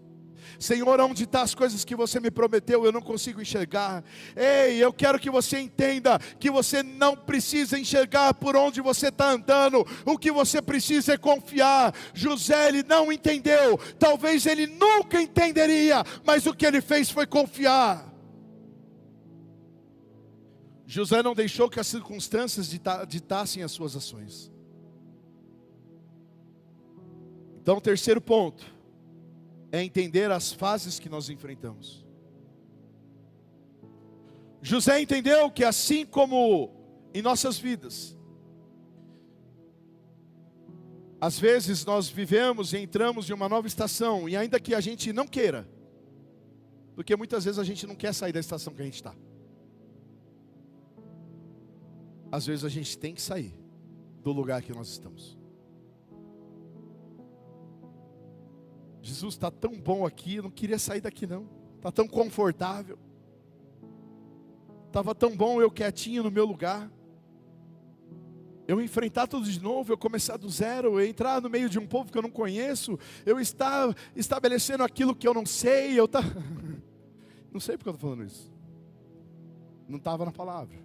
Senhor, onde estão as coisas que você me prometeu? Eu não consigo enxergar. Ei, eu quero que você entenda que você não precisa enxergar por onde você está andando. O que você precisa é confiar. José, ele não entendeu. Talvez ele nunca entenderia, mas o que ele fez foi confiar. José não deixou que as circunstâncias ditassem as suas ações. Então, o terceiro ponto é entender as fases que nós enfrentamos. José entendeu que assim como em nossas vidas, às vezes nós vivemos e entramos em uma nova estação, e ainda que a gente não queira, porque muitas vezes a gente não quer sair da estação que a gente está. Às vezes a gente tem que sair do lugar que nós estamos. Jesus, está tão bom aqui, eu não queria sair daqui não. Está tão confortável. Estava tão bom eu quietinho no meu lugar. eu enfrentar tudo de novo, eu começar do zero, eu entrar no meio de um povo que eu não conheço, eu estar estabelecendo aquilo que eu não sei, não sei porque eu estou falando isso. Não estava na palavra.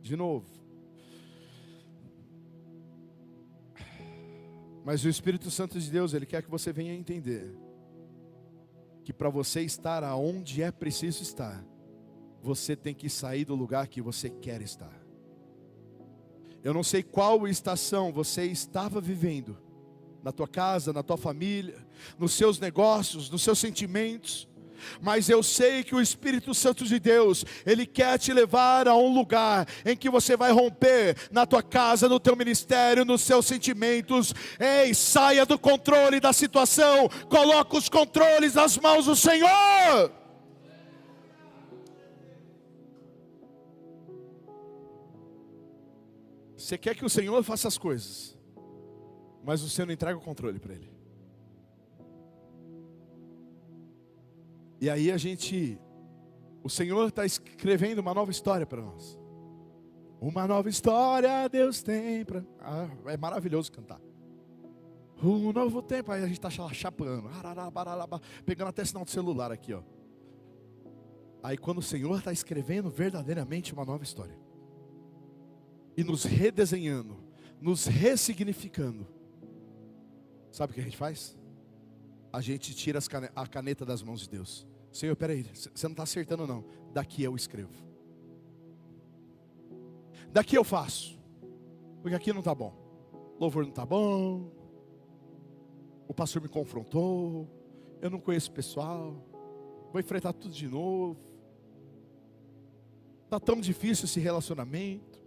De novo. Mas o Espírito Santo de Deus, Ele quer que você venha entender que para você estar aonde é preciso estar, você tem que sair do lugar que você quer estar. Eu não sei qual estação você estava vivendo, na tua casa, na tua família, nos seus negócios, nos seus sentimentos, mas eu sei que o Espírito Santo de Deus, Ele quer te levar a um lugar em que você vai romper na tua casa, no teu ministério, nos seus sentimentos. Ei, saia do controle da situação, coloca os controles nas mãos do Senhor. Você quer que o Senhor faça as coisas, mas você não entrega o controle para Ele. E aí o Senhor está escrevendo uma nova história para nós. Uma nova história Deus tem para... é maravilhoso cantar. Um novo tempo, aí a gente está chapando, pegando até sinal de celular aqui, ó. Aí quando o Senhor está escrevendo verdadeiramente uma nova história, e nos redesenhando, nos ressignificando, sabe o que a gente faz? A gente tira a caneta das mãos de Deus. Senhor, peraí, você não está acertando não. Daqui eu escrevo. Daqui eu faço. Porque aqui não está bom. O louvor não está bom. O pastor me confrontou. Eu não conheço o pessoal. Vou enfrentar tudo de novo. Está tão difícil esse relacionamento.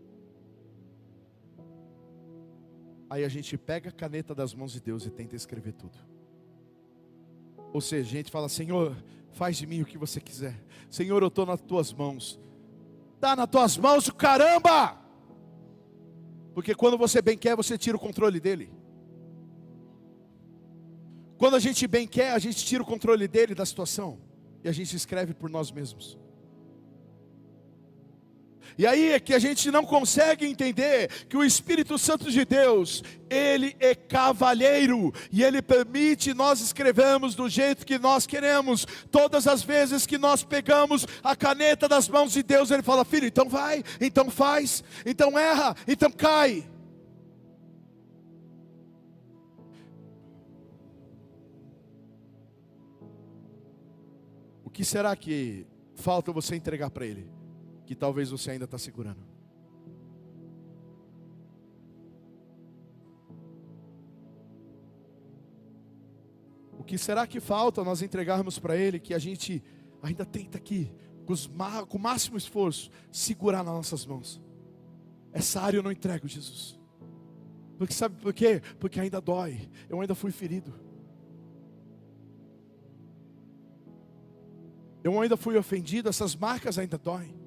Aí a gente pega a caneta das mãos de Deus e tenta escrever tudo. Ou seja, a gente fala: Senhor, faz de mim o que você quiser. Senhor, eu estou nas tuas mãos. Está nas tuas mãos, caramba! Porque quando você bem quer, você tira o controle dele. Quando a gente bem quer, a gente tira o controle dele, da situação, e a gente escreve por nós mesmos. E aí é que a gente não consegue entender que o Espírito Santo de Deus, Ele é cavalheiro, e Ele permite nós escrevermos do jeito que nós queremos. Todas as vezes que nós pegamos a caneta das mãos de Deus, Ele fala: filho, então vai, então faz, então erra, então cai. O que será que falta você entregar para Ele, que talvez você ainda está segurando? O que será que falta nós entregarmos para Ele, que a gente ainda tenta aqui, com o máximo esforço, segurar nas nossas mãos? Essa área eu não entrego, Jesus. Porque sabe por quê? Porque ainda dói, eu ainda fui ferido, eu ainda fui ofendido, essas marcas ainda doem.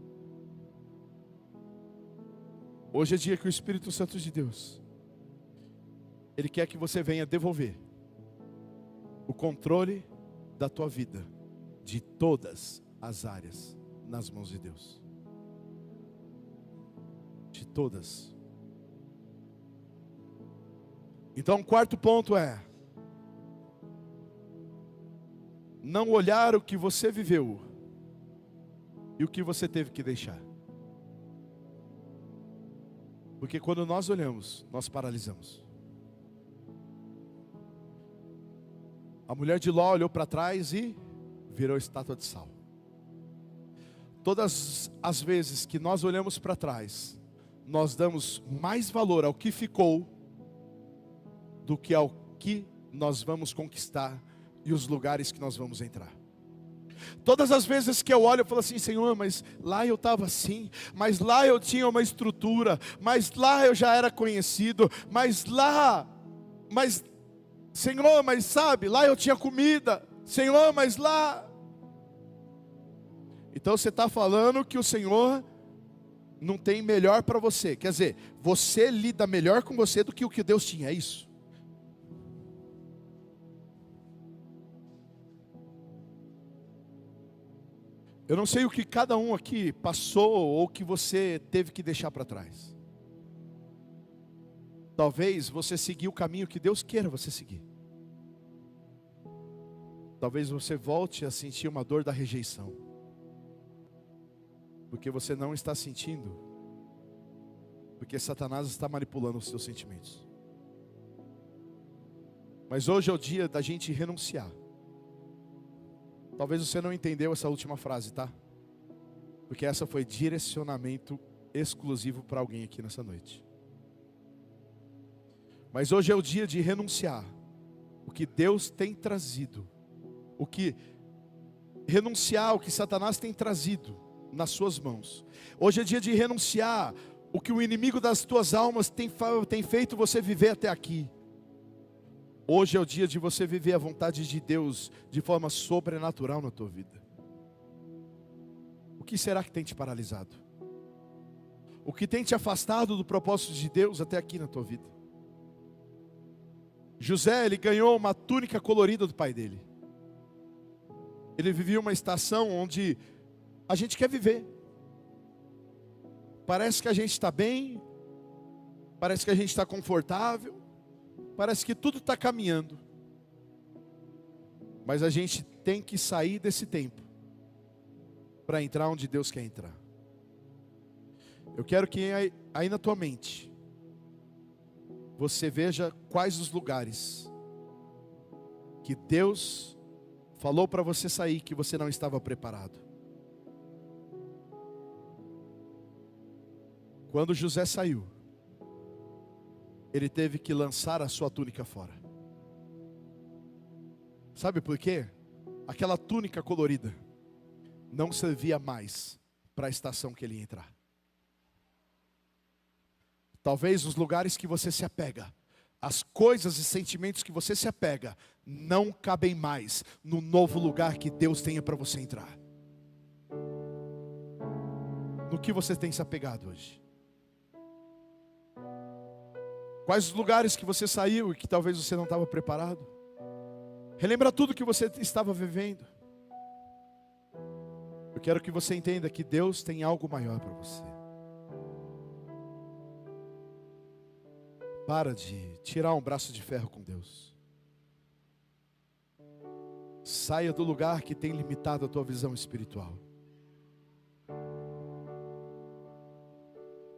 Hoje é dia que o Espírito Santo de Deus, Ele quer que você venha devolver o controle da tua vida, de todas as áreas, nas mãos de Deus. De todas. Então o quarto ponto é: não olhar o que você viveu e o que você teve que deixar. Porque quando nós olhamos, nós paralisamos. A mulher de Ló olhou para trás e virou estátua de sal. Todas as vezes que nós olhamos para trás, nós damos mais valor ao que ficou do que ao que nós vamos conquistar e os lugares que nós vamos entrar. Todas as vezes que eu olho, eu falo assim: Senhor, mas lá eu estava assim, mas lá eu tinha uma estrutura, mas lá eu já era conhecido, mas Senhor, mas sabe, lá eu tinha comida, Senhor, mas lá... Então você está falando que o Senhor não tem melhor para você, quer dizer, você lida melhor com você do que o que Deus tinha, é isso? Eu não sei o que cada um aqui passou ou que você teve que deixar para trás. Talvez você seguir o caminho que Deus queira você seguir. Talvez você volte a sentir uma dor da rejeição, porque você não está sentindo, porque Satanás está manipulando os seus sentimentos. Mas hoje é o dia da gente renunciar. Talvez você não entendeu essa última frase, tá? Porque essa foi direcionamento exclusivo para alguém aqui nessa noite. Mas hoje é o dia de renunciar o que Deus tem trazido, renunciar o que Satanás tem trazido nas suas mãos. Hoje é dia de renunciar o que o inimigo das tuas almas tem feito você viver até aqui. Hoje é o dia de você viver a vontade de Deus de forma sobrenatural na tua vida. O que será que tem te paralisado? O que tem te afastado do propósito de Deus até aqui na tua vida? José, ele ganhou uma túnica colorida do pai dele. Ele vivia uma estação onde a gente quer viver. Parece que a gente está bem, parece que a gente está confortável, parece que tudo está caminhando. Mas a gente tem que sair desse tempo para entrar onde Deus quer entrar. Eu quero que aí na tua mente você veja quais os lugares que Deus falou para você sair, que você não estava preparado. Quando José saiu, ele teve que lançar a sua túnica fora. Sabe por quê? Aquela túnica colorida não servia mais para a estação que ele ia entrar. Talvez os lugares que você se apega, as coisas e sentimentos que você se apega, não cabem mais no novo lugar que Deus tenha para você entrar. No que você tem se apegado hoje? Quais os lugares que você saiu e que talvez você não estava preparado? Relembra tudo que você estava vivendo. Eu quero que você entenda que Deus tem algo maior para você. Para de tirar um braço de ferro com Deus. Saia do lugar que tem limitado a tua visão espiritual.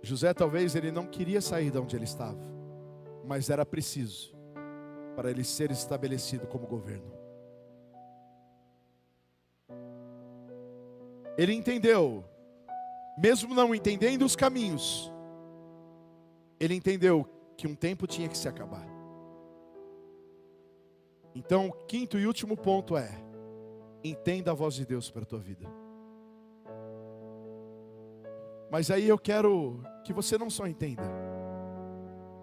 José talvez ele não queria sair de onde ele estava, mas era preciso para ele ser estabelecido como governo. Ele entendeu, mesmo não entendendo os caminhos, ele entendeu que um tempo tinha que se acabar. Então, o quinto e último ponto é: entenda a voz de Deus para a tua vida. Mas aí eu quero que você não só entenda,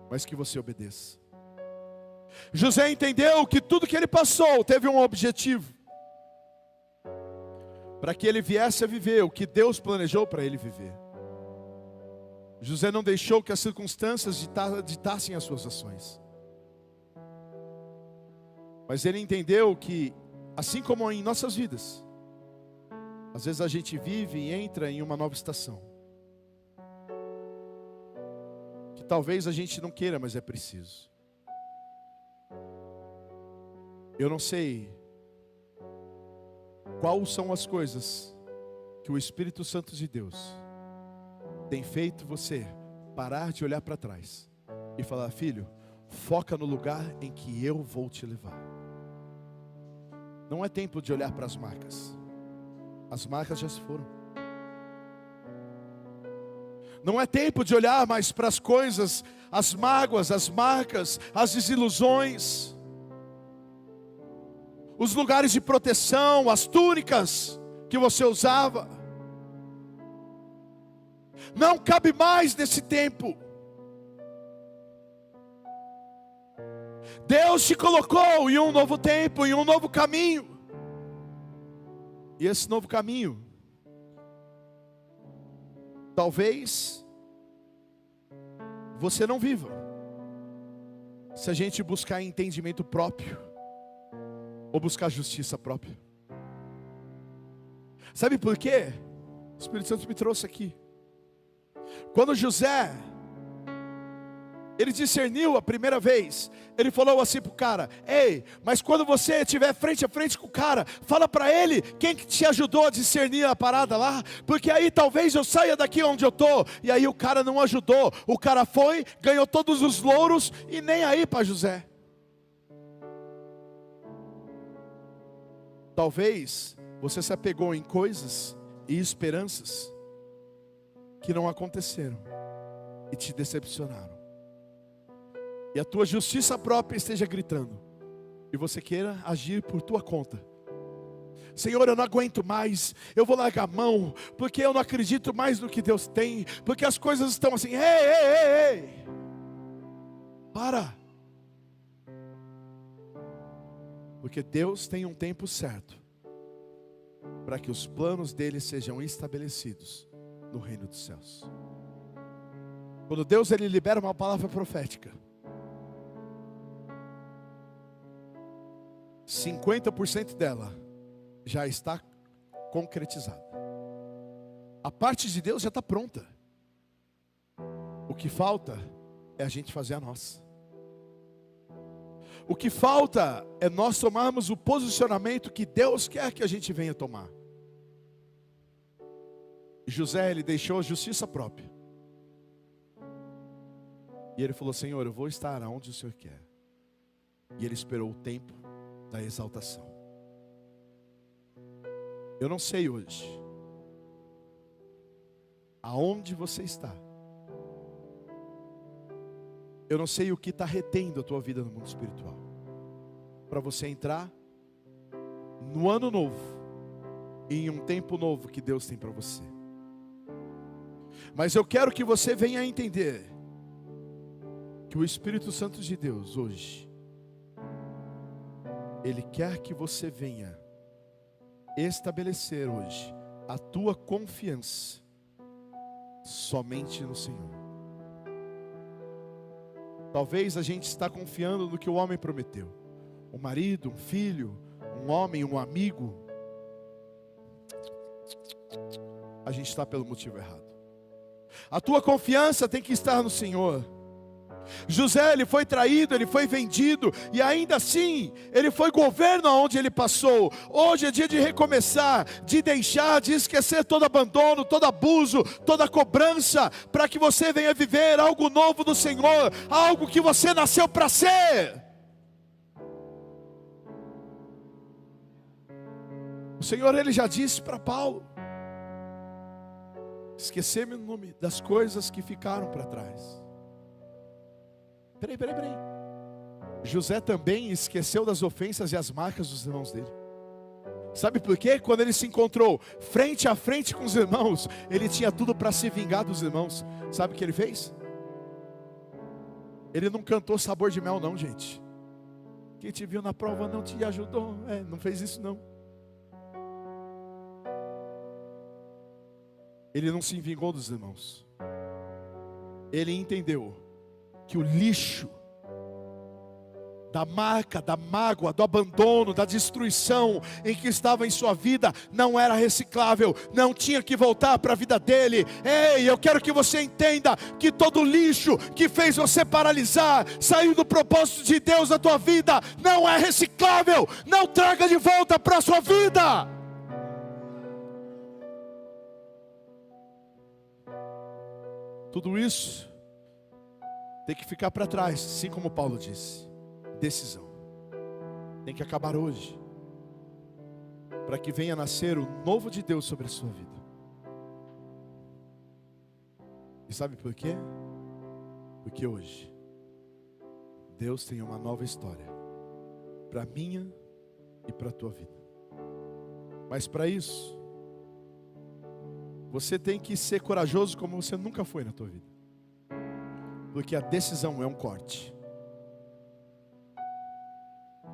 mas que você obedeça. José entendeu que tudo que ele passou teve um objetivo, para que ele viesse a viver o que Deus planejou para ele viver. José não deixou que as circunstâncias ditassem as suas ações. Mas ele entendeu que, assim como em nossas vidas, às vezes a gente vive e entra em uma nova estação, que talvez a gente não queira, mas é preciso. Eu não sei quais são as coisas que o Espírito Santo de Deus tem feito você parar de olhar para trás e falar: filho, foca no lugar em que eu vou te levar. Não é tempo de olhar para as marcas. As marcas já se foram. Não é tempo de olhar mais para as coisas, as mágoas, as marcas, as desilusões, os lugares de proteção, as túnicas que você usava. Não cabe mais nesse tempo. Deus te colocou em um novo tempo, em um novo caminho. E esse novo caminho, talvez você não viva, se a gente buscar entendimento próprio, ou buscar justiça própria. Sabe por quê? O Espírito Santo me trouxe aqui. Quando José, Ele discerniu a primeira vez. Ele falou assim para o cara: ei, mas quando você estiver frente a frente com o cara, fala para ele quem que te ajudou a discernir a parada lá, porque aí talvez eu saia daqui onde eu estou. E aí o cara não ajudou. O cara foi, ganhou todos os louros e nem aí para José. Talvez você se apegou em coisas e esperanças que não aconteceram e te decepcionaram. E a tua justiça própria esteja gritando, e você queira agir por tua conta. Senhor, eu não aguento mais, eu vou largar a mão, porque eu não acredito mais no que Deus tem, porque as coisas estão assim. Ei, ei, ei, ei, para. Porque Deus tem um tempo certo para que os planos dele sejam estabelecidos no reino dos céus. Quando Deus ele libera uma palavra profética, 50% dela já está concretizada. A parte de Deus já está pronta. O que falta é a gente fazer a nossa. O que falta é nós tomarmos o posicionamento que Deus quer que a gente venha tomar. José, ele deixou a justiça própria. E ele falou: Senhor, eu vou estar aonde o Senhor quer. E ele esperou o tempo da exaltação. Eu não sei hoje aonde você está. Eu não sei o que está retendo a tua vida no mundo espiritual, para você entrar no ano novo e em um tempo novo que Deus tem para você. Mas eu quero que você venha a entender que o Espírito Santo de Deus hoje, Ele quer que você venha estabelecer hoje a tua confiança somente no Senhor. Talvez a gente está confiando no que o homem prometeu. Um marido, um filho, um homem, um amigo. A gente está pelo motivo errado. A tua confiança tem que estar no Senhor. José, ele foi traído, ele foi vendido, e ainda assim, ele foi governo aonde ele passou. Hoje é dia de recomeçar, de deixar, de esquecer todo abandono, todo abuso, toda cobrança, para que você venha viver algo novo do Senhor, algo que você nasceu para ser. O Senhor, ele já disse para Paulo: esquecer-me o nome das coisas que ficaram para trás. Peraí. José também esqueceu das ofensas e as marcas dos irmãos dele. Sabe por quê? Quando ele se encontrou frente a frente com os irmãos, ele tinha tudo para se vingar dos irmãos. Sabe o que ele fez? Ele não cantou sabor de mel não, gente. Quem te viu na prova não te ajudou. Não fez isso não. Ele não se vingou dos irmãos. Ele entendeu que o lixo da marca, da mágoa, do abandono, da destruição em que estava em sua vida não era reciclável, não tinha que voltar para a vida dele. Ei, eu quero que você entenda que todo lixo que fez você paralisar, sair do propósito de Deus na tua vida, não é reciclável. Não traga de volta para a sua vida. Tudo isso tem que ficar para trás, assim como Paulo disse. Decisão tem que acabar hoje, para que venha nascer o novo de Deus sobre a sua vida. E sabe por quê? Porque hoje Deus tem uma nova história para minha e para a tua vida. Mas para isso você tem que ser corajoso como você nunca foi na tua vida. Porque a decisão é um corte.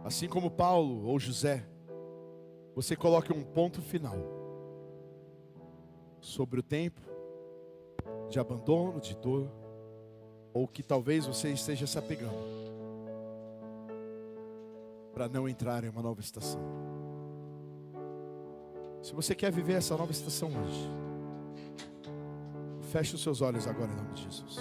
Assim como Paulo ou José, você coloque um ponto final sobre o tempo de abandono, de dor, ou que talvez você esteja se apegando, para não entrar em uma nova estação. Se você quer viver essa nova estação hoje, feche os seus olhos agora em nome de Jesus.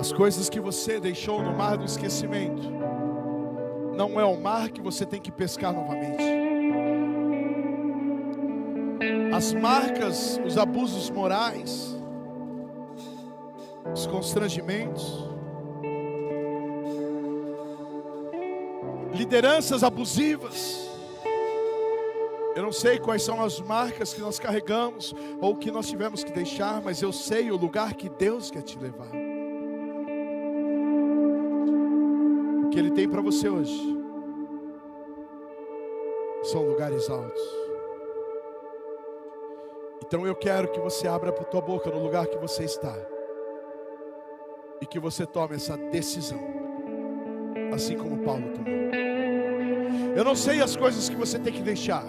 As coisas que você deixou no mar do esquecimento não é o mar que você tem que pescar novamente. As marcas, os abusos morais, os constrangimentos, lideranças abusivas. Eu não sei quais são as marcas que nós carregamos ou que nós tivemos que deixar, mas eu sei o lugar que Deus quer te levar. O que Ele tem para você hoje são lugares altos. Então eu quero que você abra a tua boca no lugar que você está e que você tome essa decisão, assim como Paulo tomou. Eu não sei as coisas que você tem que deixar.